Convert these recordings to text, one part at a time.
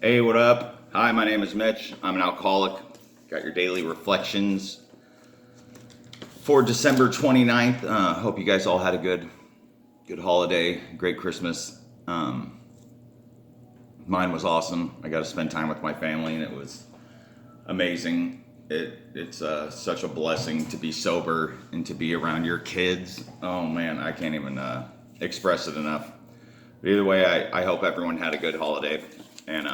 Hey, what up? Hi, my name is Mitch. I'm an alcoholic. Got your daily reflections for December 29th. Hope you guys all had a good holiday, great Christmas. Mine was awesome. I got to spend time with my family, and it was amazing. It's such a blessing to be sober and to be around your kids. Oh man, I can't even express it enough. But either way, I hope everyone had a good holiday, and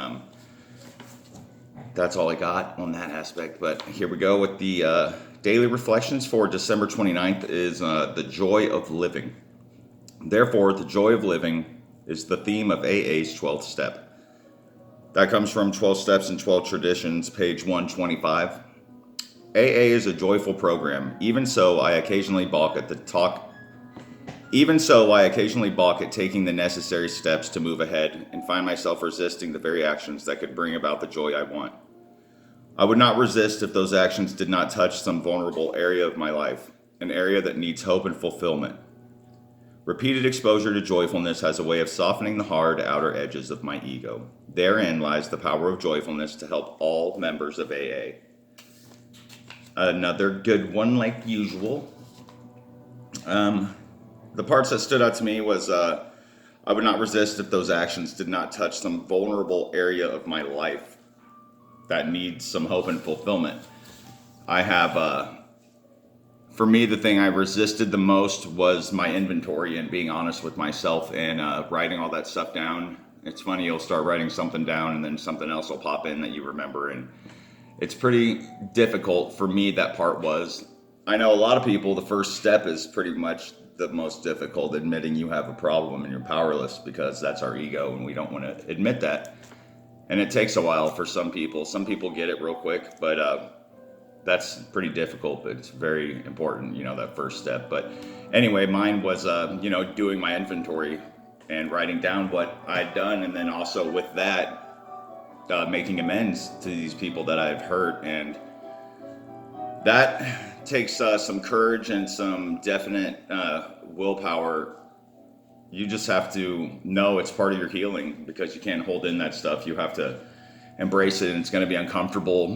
that's all I got on that aspect. But here we go with the daily reflections for December 29th is the joy of living. Therefore, the joy of living is the theme of AA's 12th step. That comes from 12 Steps and 12 Traditions, page 125. AA is a joyful program. Even so, I occasionally balk at taking the necessary steps to move ahead and find myself resisting the very actions that could bring about the joy I want. I would not resist if those actions did not touch some vulnerable area of my life, an area that needs hope and fulfillment. Repeated exposure to joyfulness has a way of softening the hard outer edges of my ego. Therein lies the power of joyfulness to help all members of AA. Another good one, like usual. The parts that stood out to me was I would not resist if those actions did not touch some vulnerable area of my life that needs some hope and fulfillment. I have, for me, the thing I resisted the most was my inventory and being honest with myself and writing all that stuff down. It's funny, you'll start writing something down and then something else will pop in that you remember, and it's pretty difficult. For me, that part was. I know a lot of people, the first step is pretty much the most difficult, admitting you have a problem and you're powerless, because that's our ego and we don't want to admit that. And it takes a while for some people. Some people get it real quick, but that's pretty difficult, but it's very important, that first step. But anyway, mine was, doing my inventory and writing down what I'd done. And then also with that, making amends to these people that I've hurt. And that takes some courage and some definite willpower. You just have to know it's part of your healing, because you can't hold in that stuff. You have to embrace it, and it's going to be uncomfortable.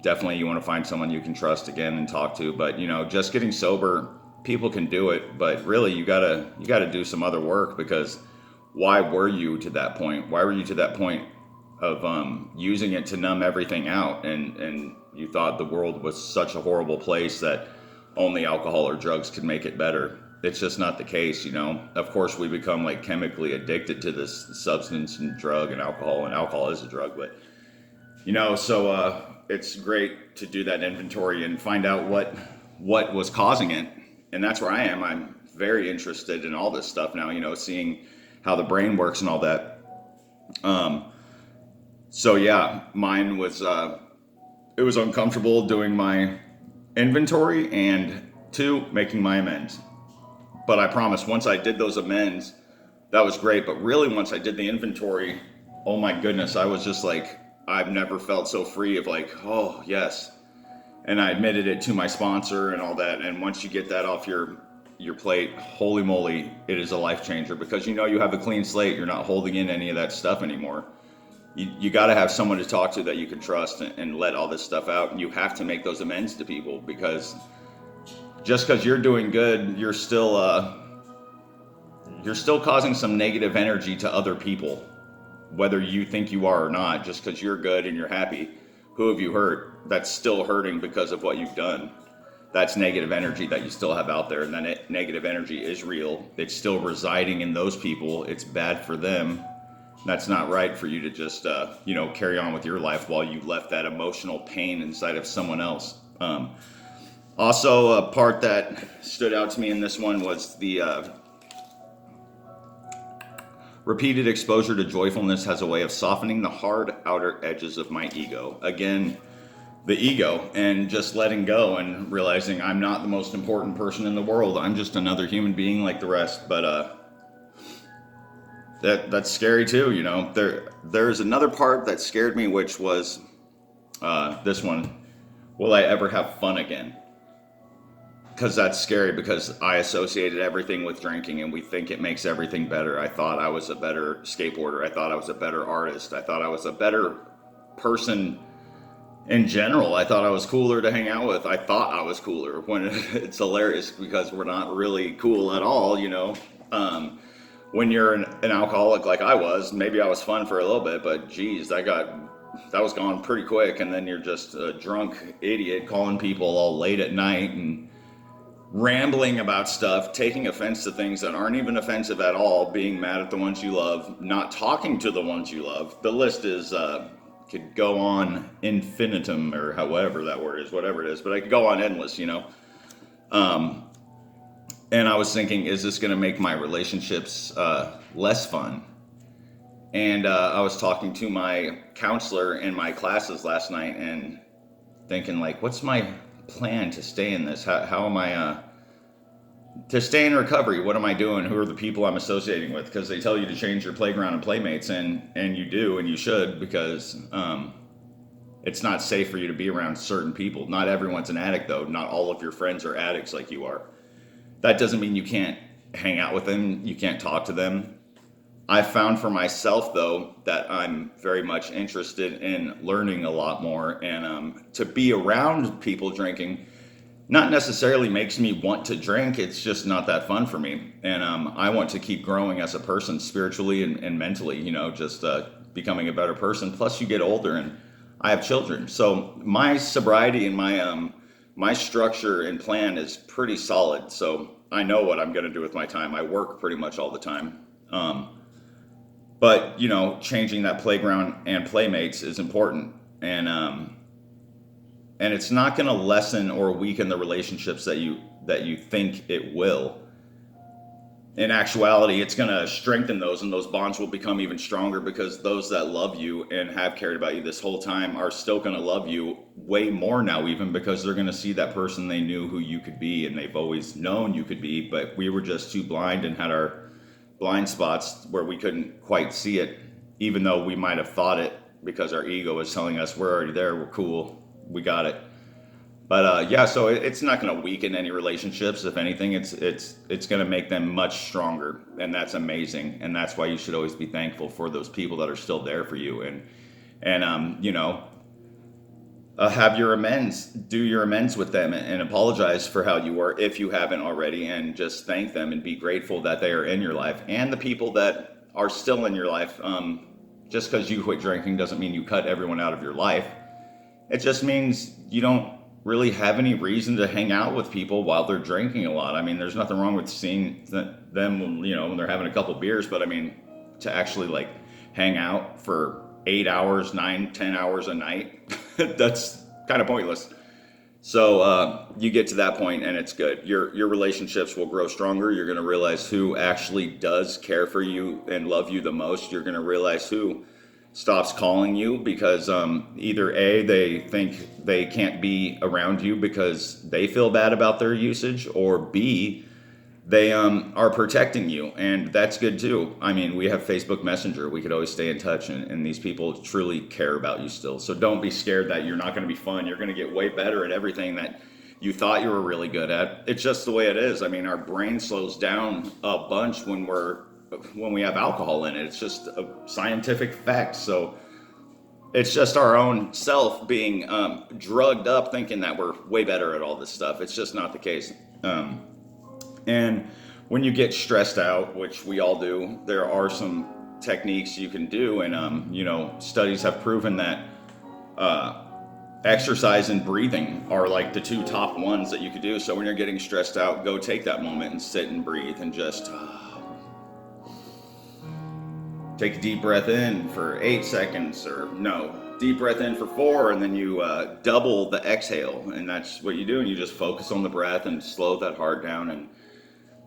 Definitely you want to find someone you can trust again and talk to. But, just getting sober, people can do it. But really, you gotta do some other work, because why were you to that point? Why were you to that point of using it to numb everything out? And you thought the world was such a horrible place that only alcohol or drugs could make it better. It's just not the case, Of course, we become like chemically addicted to this substance and drug, and alcohol is a drug. But, so it's great to do that inventory and find out what was causing it. And that's where I am. I'm very interested in all this stuff now, seeing how the brain works and all that. So yeah, mine was, it was uncomfortable doing my inventory, and 2, making my amends. But I promise, once I did those amends, that was great. But really, once I did the inventory, oh my goodness, I was just like, I've never felt so free of like, oh yes. And I admitted it to my sponsor and all that. And once you get that off your plate, holy moly, it is a life changer, because you have a clean slate. You're not holding in any of that stuff anymore. You got to have someone to talk to that you can trust and let all this stuff out. And you have to make those amends to people, because just because you're doing good, you're still causing some negative energy to other people, whether you think you are or not. Just because you're good and you're happy, who have you hurt? That's still hurting because of what you've done. That's negative energy that you still have out there, and that negative energy is real. It's still residing in those people. It's bad for them. That's not right for you to just carry on with your life while you left that emotional pain inside of someone else. Also, a part that stood out to me in this one was the repeated exposure to joyfulness has a way of softening the hard outer edges of my ego. Again, the ego, and just letting go and realizing I'm not the most important person in the world. I'm just another human being like the rest. But that's scary too, There's another part that scared me, which was this one. Will I ever have fun again? because that's scary, because I associated everything with drinking, and we think it makes everything better. I thought I was a better skateboarder. I thought I was a better artist. I thought I was a better person in general. I thought I was cooler to hang out with. I thought I was cooler when it's hilarious because we're not really cool at all, you know. When you're an alcoholic like I was, maybe I was fun for a little bit, but geez, that was gone pretty quick. And then you're just a drunk idiot calling people all late at night and rambling about stuff, taking offense to things that aren't even offensive at all, being mad at the ones you love, not talking to the ones you love. The list is could go on infinitum, or however that word is, whatever it is, but I could go on endless, you know. And I was thinking, is this going to make my relationships less fun? And I was talking to my counselor in my classes last night and thinking, like, what's my plan to stay in this? How am I to stay in recovery? What am I doing? Who are the people I'm associating with? Because they tell you to change your playground and playmates, and you do, and you should, because it's not safe for you to be around certain people. Not everyone's an addict, though. Not all of your friends are addicts like you are. That doesn't mean you can't hang out with them. You can't talk to them. I found for myself, though, that I'm very much interested in learning a lot more, and to be around people drinking not necessarily makes me want to drink. It's just not that fun for me. And I want to keep growing as a person, spiritually and mentally, you know, just becoming a better person. Plus, you get older, and I have children. So my sobriety and my structure and plan is pretty solid. So I know what I'm going to do with my time. I work pretty much all the time. But, you know, changing that playground and playmates is important. And it's not going to lessen or weaken the relationships that you think it will. In actuality, it's going to strengthen those, and those bonds will become even stronger, because those that love you and have cared about you this whole time are still going to love you way more now, even because they're going to see that person they knew who you could be, and they've always known you could be, but we were just too blind and had our blind spots where we couldn't quite see it, even though we might have thought it, because our ego was telling us we're already there, we're cool, we got it. But yeah, so it's not going to weaken any relationships. If anything, it's going to make them much stronger, and that's amazing. And that's why you should always be thankful for those people that are still there for you. And you know, have your amends, do your amends with them, and apologize for how you were if you haven't already, and just thank them and be grateful that they are in your life, and the people that are still in your life. Just because you quit drinking doesn't mean you cut everyone out of your life. It just means you don't really have any reason to hang out with people while they're drinking a lot. I mean, there's nothing wrong with seeing them, you know, when they're having a couple beers, but I mean, to actually like hang out for 8 hours, 9, 10 hours a night, that's kind of pointless. So you get to that point and it's good. Your relationships will grow stronger. You're going to realize who actually does care for you and love you the most. You're going to realize who stops calling you because either A, they think they can't be around you because they feel bad about their usage, or B, they are protecting you, and that's good too. I mean, we have Facebook Messenger. We could always stay in touch, and these people truly care about you still. So don't be scared that you're not going to be fun. You're going to get way better at everything that you thought you were really good at. It's just the way it is. I mean, our brain slows down a bunch when we have alcohol in it. It's just a scientific fact. So it's just our own self being drugged up thinking that we're way better at all this stuff. It's just not the case. And when you get stressed out, which we all do, there are some techniques you can do. And, you know, studies have proven that exercise and breathing are like the two top ones that you could do. So when you're getting stressed out, go take that moment and sit and breathe and just take a deep breath in for 8 seconds, or no, deep breath in for 4, and then you double the exhale. And that's what you do. And you just focus on the breath and slow that heart down and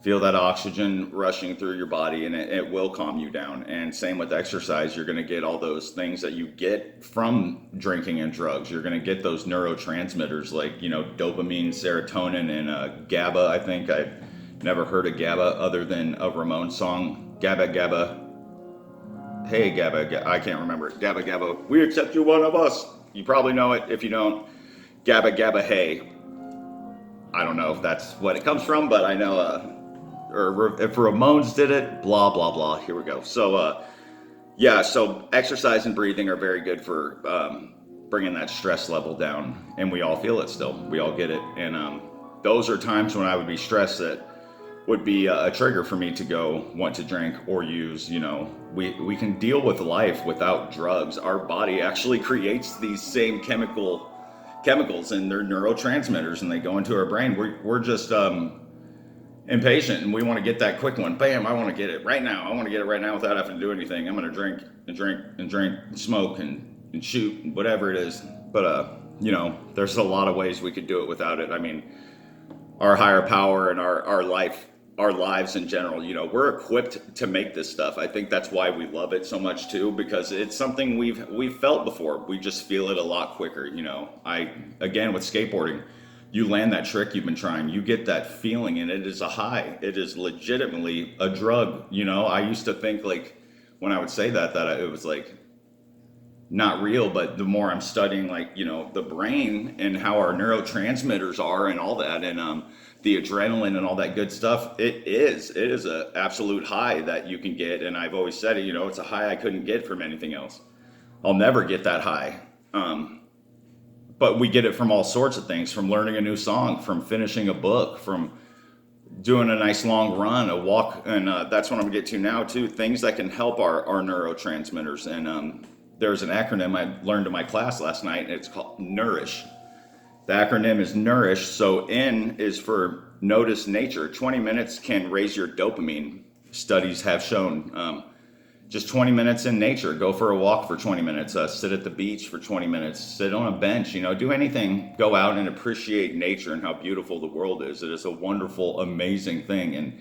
feel that oxygen rushing through your body, and it will calm you down. And same with exercise. You're going to get all those things that you get from drinking and drugs. You're going to get those neurotransmitters like, you know, dopamine, serotonin, and GABA. I think I've never heard of GABA other than a Ramones song. GABA, GABA. Hey, GABA, I can't remember it. GABA, GABA. We accept you, one of us. You probably know it. If you don't, GABA, GABA, hey. I don't know if that's what it comes from, but I know, or if Ramones did it, blah, blah, blah. Here we go. So, yeah, so exercise and breathing are very good for bringing that stress level down. And we all feel it still. We all get it. And those are times when I would be stressed that would be a trigger for me to go want to drink or use. We can deal with life without drugs. Our body actually creates these same chemicals, and they're neurotransmitters, and they go into our brain. We're just impatient, and we want to get that quick one. Bam, I want to get it right now. I want to get it right now without having to do anything. I'm going to drink and drink and drink and smoke and shoot, whatever it is. But there's a lot of ways we could do it without it. I mean, our higher power and our lives in general, we're equipped to make this stuff. I think that's why we love it so much too, because it's something we've felt before. We just feel it a lot quicker. Again, with skateboarding, you land that trick you've been trying, you get that feeling, and it is a high. It is legitimately a drug. I used to think, like, when I would say that it was like not real, but the more I'm studying, like, the brain and how our neurotransmitters are and all that, and the adrenaline and all that good stuff, it is a absolute high that you can get. And I've always said it, it's a high I couldn't get from anything else. I'll never get that high. But we get it from all sorts of things, from learning a new song, from finishing a book, from doing a nice long run, a walk. And that's what I'm gonna get to now too, things that can help our neurotransmitters. And there's an acronym I learned in my class last night, and it's called Nourish. The acronym is Nourish. So N is for notice nature. 20 minutes can raise your dopamine. Studies have shown just 20 minutes in nature. Go for a walk for 20 minutes. Sit at the beach for 20 minutes. Sit on a bench. Do anything. Go out and appreciate nature and how beautiful the world is. It is a wonderful, amazing thing.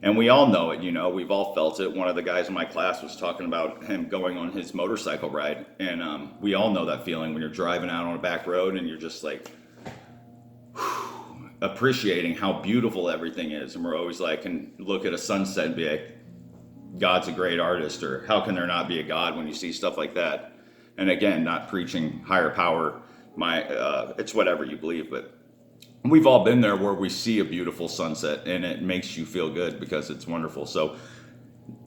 And we all know it. We've all felt it. One of the guys in my class was talking about him going on his motorcycle ride. And we all know that feeling when you're driving out on a back road and you're just like, appreciating how beautiful everything is. And we're always like, can look at a sunset and be like, God's a great artist, or how can there not be a God when you see stuff like that? And again, not preaching higher power, it's whatever you believe, but we've all been there where we see a beautiful sunset and it makes you feel good because it's wonderful. So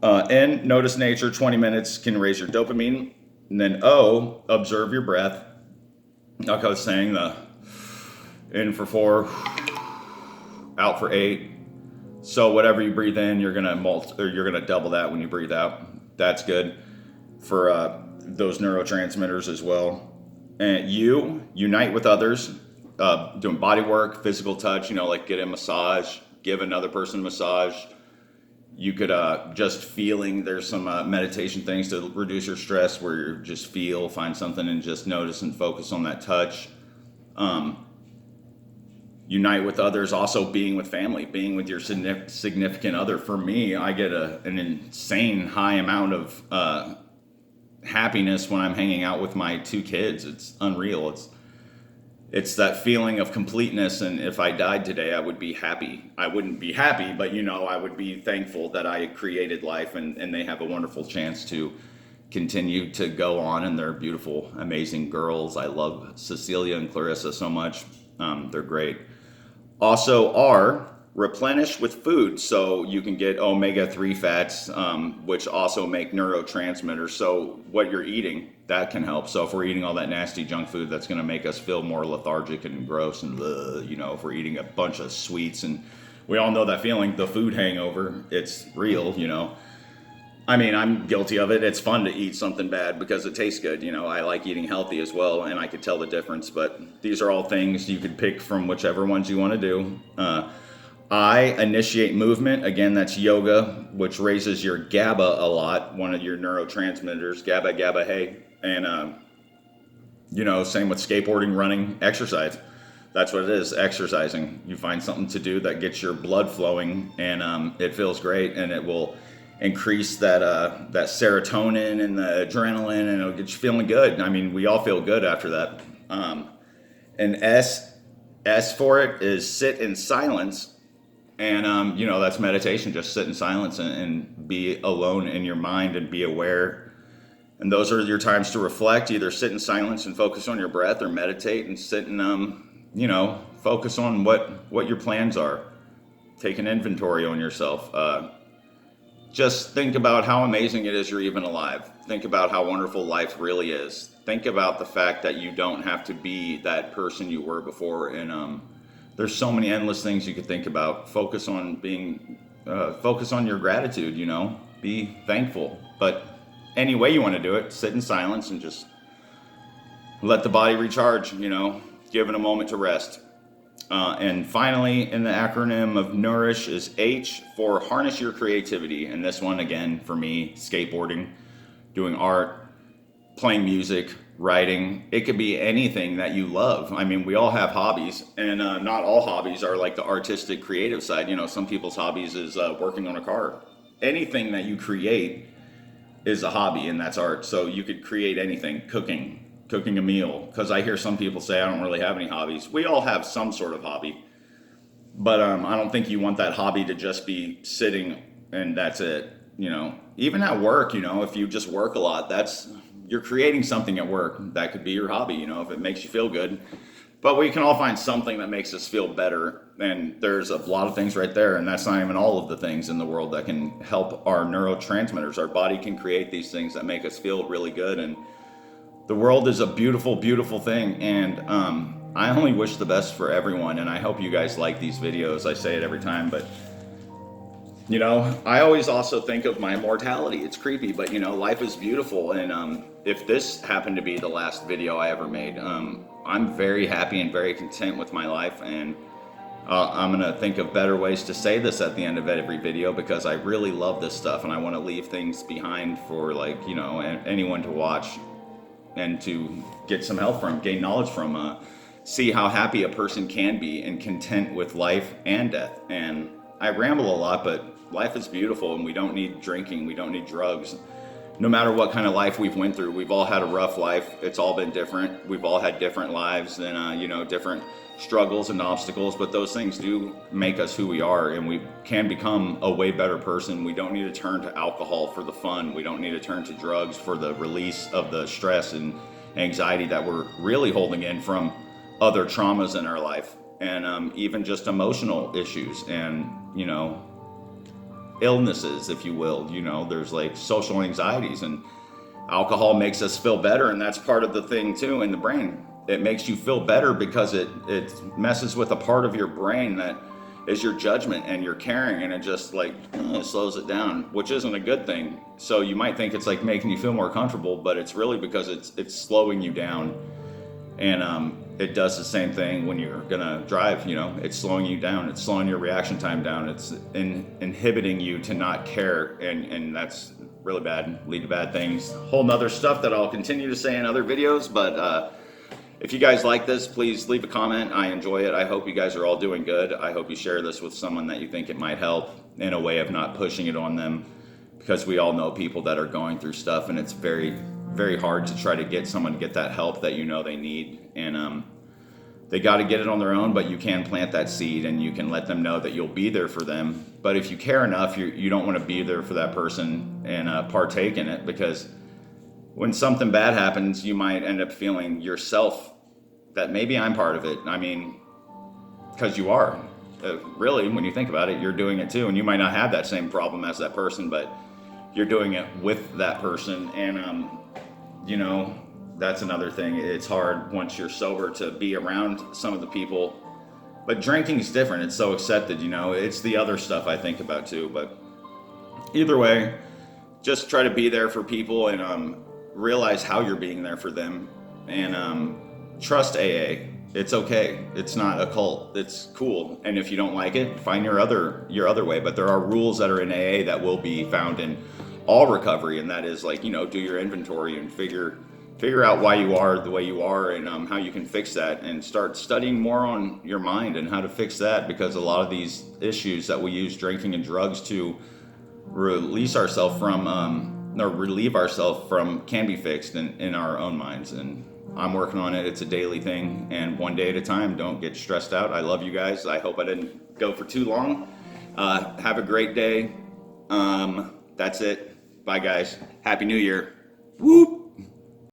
N, notice nature. 20 minutes can raise your dopamine. And then O, observe your breath. Like I was saying, the in for 4, out for 8. So whatever you breathe in, you're gonna double that when you breathe out. That's good for those neurotransmitters as well. And unite with others, doing body work, physical touch. Like get a massage, give another person a massage. You could just feeling. There's some meditation things to reduce your stress, where you just find something and just notice and focus on that touch. Unite with others, also being with family, being with your significant other. For me, I get an insane high amount of happiness when I'm hanging out with my 2 kids. It's unreal. It's that feeling of completeness. And if I died today, I would be happy. I wouldn't be happy, but I would be thankful that I created life, and they have a wonderful chance to continue to go on, and they're beautiful, amazing girls. I love Cecilia and Clarissa so much. They're great. Also, R, replenish with food. So you can get omega-3 fats, which also make neurotransmitters. So what you're eating, that can help. So if we're eating all that nasty junk food, that's going to make us feel more lethargic and gross. And, if we're eating a bunch of sweets, and we all know that feeling, the food hangover, it's real, I mean, I'm guilty of it. It's fun to eat something bad because it tastes good. I like eating healthy as well, and I could tell the difference. But these are all things you could pick from whichever ones you want to do. I initiate movement. Again, that's yoga, which raises your GABA a lot, one of your neurotransmitters. GABA, hey. And, same with skateboarding, running, exercise. That's what it is, exercising. You find something to do that gets your blood flowing, and it feels great, and it will increase that serotonin and the adrenaline, and it'll get you feeling good. I mean, we all feel good after that. And S for it is sit in silence, and that's meditation. Just sit in silence and be alone in your mind and be aware. And those are your times to reflect. Either sit in silence and focus on your breath, or meditate and sit and focus on what your plans are. Take an inventory on yourself. Just think about how amazing it is you're even alive. Think about how wonderful life really is. Think about the fact that you don't have to be that person you were before. And there's so many endless things you could think about. Focus on your gratitude, be thankful. But any way you want to do it, sit in silence and just let the body recharge, give it a moment to rest. And finally, in the acronym of Nourish is H for harness your creativity. And this one, again, for me, skateboarding, doing art, playing music, writing. It could be anything that you love. I mean, we all have hobbies, and not all hobbies are like the artistic, creative side. Some people's hobbies is working on a car. Anything that you create is a hobby, and that's art. So you could create anything, cooking a meal, because I hear some people say I don't really have any hobbies. We all have some sort of hobby, but I don't think you want that hobby to just be sitting and that's it. Even at work, if you just work a lot, you're creating something at work. That could be your hobby, if it makes you feel good. But we can all find something that makes us feel better, and there's a lot of things right there, and that's not even all of the things in the world that can help our neurotransmitters. Our body can create these things that make us feel really good, and the world is a beautiful, beautiful thing, and I only wish the best for everyone, and I hope you guys like these videos. I say it every time, but I always also think of my mortality. It's creepy, but life is beautiful, and if this happened to be the last video I ever made, I'm very happy and very content with my life, and I'm gonna think of better ways to say this at the end of every video, because I really love this stuff, and I want to leave things behind for anyone to watch and to get some help from, gain knowledge from, see how happy a person can be and content with life and death. And I ramble a lot, but life is beautiful, and we don't need drinking, we don't need drugs. No matter what kind of life we've went through, we've all had a rough life. It's all been different. We've all had different lives and different struggles and obstacles, but those things do make us who we are, and we can become a way better person. We don't need to turn to alcohol for the fun. We don't need to turn to drugs for the release of the stress and anxiety that we're really holding in from other traumas in our life, and even just emotional issues and illnesses, if you will. There's like social anxieties, and alcohol makes us feel better, and that's part of the thing too in the brain. It makes you feel better because it messes with a part of your brain that is your judgment and your caring, and it just it slows it down, which isn't a good thing. So you might think it's like making you feel more comfortable, but it's really because it's slowing you down. And it does the same thing when you're gonna drive. It's slowing you down, it's slowing your reaction time down, it's inhibiting you to not care, and that's really bad, lead to bad things, whole nother stuff that I'll continue to say in other videos. But if you guys like this, please leave a comment. I enjoy it. I hope you guys are all doing good. I hope you share this with someone that you think it might help, in a way of not pushing it on them, because we all know people that are going through stuff, and it's very, very hard to try to get someone to get that help that they need. And they got to get it on their own, but you can plant that seed, and you can let them know that you'll be there for them. But if you care enough, you don't want to be there for that person and partake in it, because when something bad happens, you might end up feeling yourself that maybe I'm part of it. I mean, because you are. Really, when you think about it, you're doing it too. And you might not have that same problem as that person, but you're doing it with that person. And, that's another thing. It's hard once you're sober to be around some of the people. But drinking is different. It's so accepted, It's the other stuff I think about too. But either way, just try to be there for people, and realize how you're being there for them. And trust AA. It's okay. It's not a cult. It's cool. And if you don't like it, find your other way. But there are rules that are in AA that will be found in all recovery, and that is do your inventory and figure out why you are the way you are, and how you can fix that, and start studying more on your mind and how to fix that, because a lot of these issues that we use drinking and drugs to release ourselves from or relieve ourselves from can be fixed in our own minds. And I'm working on it. It's a daily thing, and one day at a time. Don't get stressed out. I love you guys. I hope I didn't go for too long. Have a great day. That's it. Bye, guys. Happy New Year. Whoop.